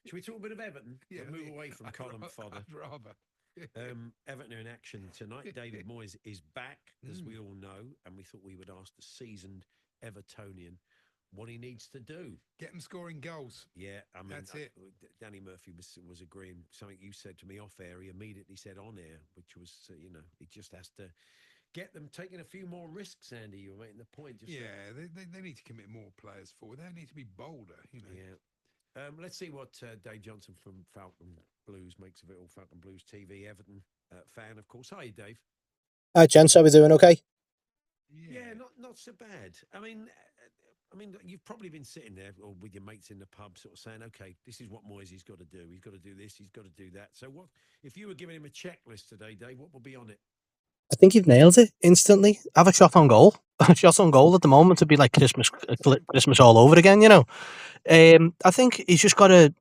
Should we talk a bit of Everton? Yeah, We'll move away from column fodder. I'd rather. Everton are in action tonight. David Moyes is back, as we all know, and we thought we would ask the seasoned Evertonian what he needs to do. Get him scoring goals. Yeah, I mean, that's it. Danny Murphy was agreeing. Something you said to me off air, he immediately said on air, which was, he just has to get them taking a few more risks, Andy. You were making the point. They need to commit more players forward. They need to be bolder, Yeah. Let's see what Dave Johnson from Falcon Blues makes of it all. Falcon Blues TV, Everton fan, of course. Hi, Dave. Hi, gents. How we doing? Okay. Yeah, not so bad. I mean, you've probably been sitting there or with your mates in the pub, sort of saying, "Okay, this is what Moyes got to do. He's got to do this. He's got to do that." So, what if you were giving him a checklist today, Dave? What would be on it? I think you've nailed it instantly. Have a shot on goal. A shot on goal at the moment would be like Christmas all over again. I think he's just got to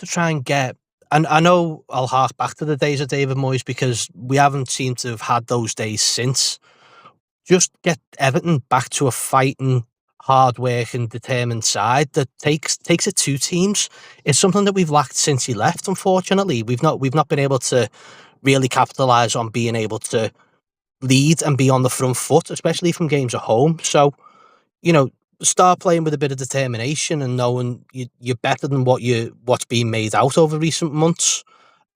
try and get. And I know I'll hark back to the days of David Moyes because we haven't seemed to have had those days since. Just get Everton back to a fighting, hard-working, determined side that takes it to teams. It's something that we've lacked since he left. Unfortunately, we've not been able to really capitalise on being able to lead and be on the front foot, especially from games at home. So, start playing with a bit of determination and knowing you're better than what's being made out over recent months.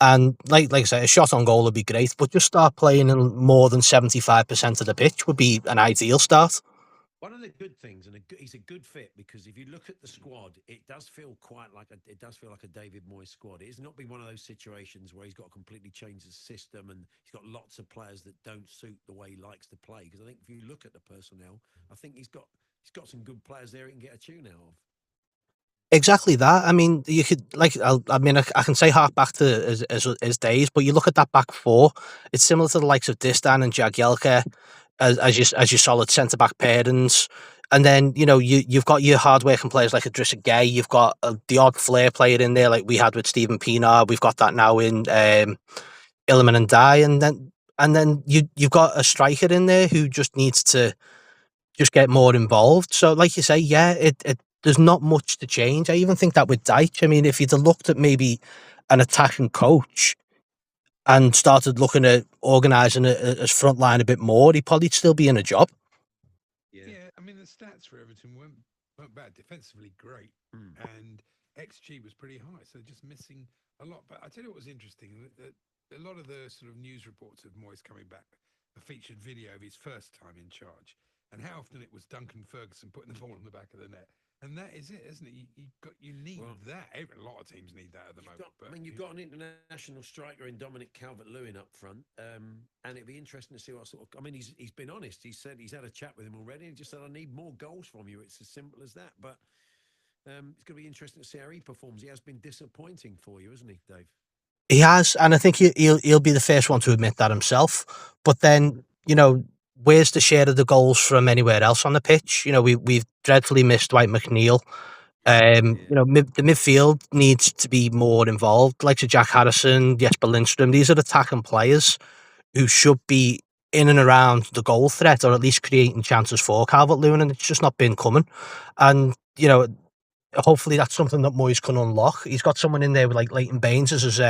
And like I say, a shot on goal would be great, but just start playing in more than 75% of the pitch would be an ideal start. One of the good things, and he's a good fit because if you look at the squad, it does feel like a David Moyes squad. It's not been one of those situations where he's got to completely change the system and he's got lots of players that don't suit the way he likes to play. Because I think if you look at the personnel, I think he's got some good players there he can get a tune out of. Exactly that. I mean, you could I can say hark back to his days, but you look at that back four. It's similar to the likes of Distan and Jagielka as your solid centre back pairings, and then you've got your hard working players like Idrissa Gueye. You've got the odd flair player in there like we had with Stephen Pienaar. We've got that now in Iliman Ndiaye, and then you've got a striker in there who just needs to just get more involved. So, like you say, there's not much to change. I even think that with Dyche, I mean, if you'd have looked at maybe an attacking coach and started looking at organising his front line a bit more, he'd probably still be in a job. Yeah, I mean, the stats for Everton weren't bad. Defensively, great. And XG was pretty high, so just missing a lot. But I tell you what was interesting, a lot of the sort of news reports of Moyes coming back, a featured video of his first time in charge, and how often it was Duncan Ferguson putting the ball on the back of the net. And that is it, isn't it? You need that. A lot of teams need that at the moment. You've got an international striker in Dominic Calvert-Lewin up front, and it'd be interesting to see what sort of. I mean, he's been honest. He said he's had a chat with him already, and just said, "I need more goals from you." It's as simple as that. But it's going to be interesting to see how he performs. He has been disappointing for you, hasn't he, Dave? He has, and I think he'll be the first one to admit that himself. But then, where's the share of the goals from anywhere else on the pitch? We've dreadfully missed Dwight McNeil. The midfield needs to be more involved, like Jack Harrison, Jesper Lindstrom. These are attacking players who should be in and around the goal threat, or at least creating chances for Calvert-Lewin, and it's just not been coming. And hopefully that's something that Moyes can unlock. He's got someone in there with like Leighton Baines as his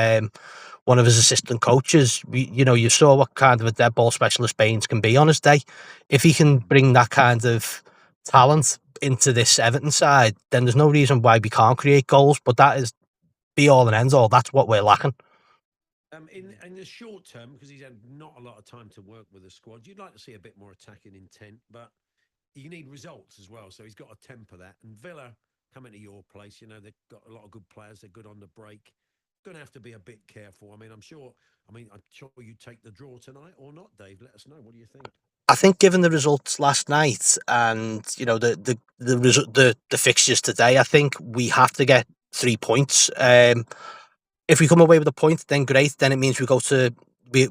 one of his assistant coaches. You saw what kind of a dead ball specialist Baines can be on his day. If he can bring that kind of talent into this Everton side, then there's no reason why we can't create goals. But that is be all and ends all. That's what we're lacking. In the short term, because he's had not a lot of time to work with the squad, you'd like to see a bit more attacking intent, but you need results as well. So he's got to temper that. And Villa coming to your place, they've got a lot of good players. They're good on the break. Going to have to be a bit careful. I'm sure you take the draw tonight or not, Dave. Let us know. What do you think? I think, given the results last night and the fixtures today, I think we have to get 3 points. If we come away with a point, then great. Then it means we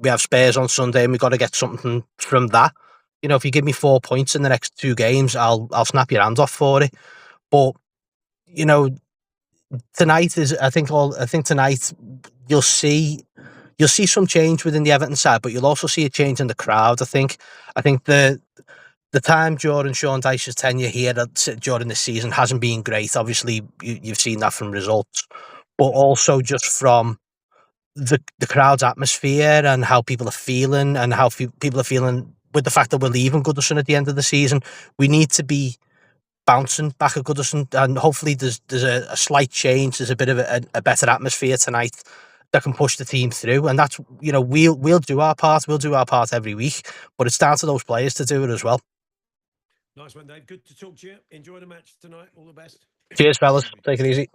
have Spurs on Sunday, and we've got to get something from that. If you give me 4 points in the next 2 games, I'll snap your hand off for it. But tonight is. I think tonight you'll see some change within the Everton side, but you'll also see a change in the crowd. I think the the time during Sean Dyche's tenure here during the season hasn't been great. Obviously, you've seen that from results, but also just from the crowd's atmosphere and how people are feeling, and how people are feeling with the fact that we're leaving Goodison at the end of the season. We need to be bouncing back at Goodison, and hopefully there's a slight change. There's a bit of a better atmosphere tonight that can push the team through, and that's, we'll do our part. We'll do our part every week, but it's down to those players to do it as well. Nice one, Dave. Good to talk to you. Enjoy the match tonight. All the best. Cheers, fellas. Take it easy.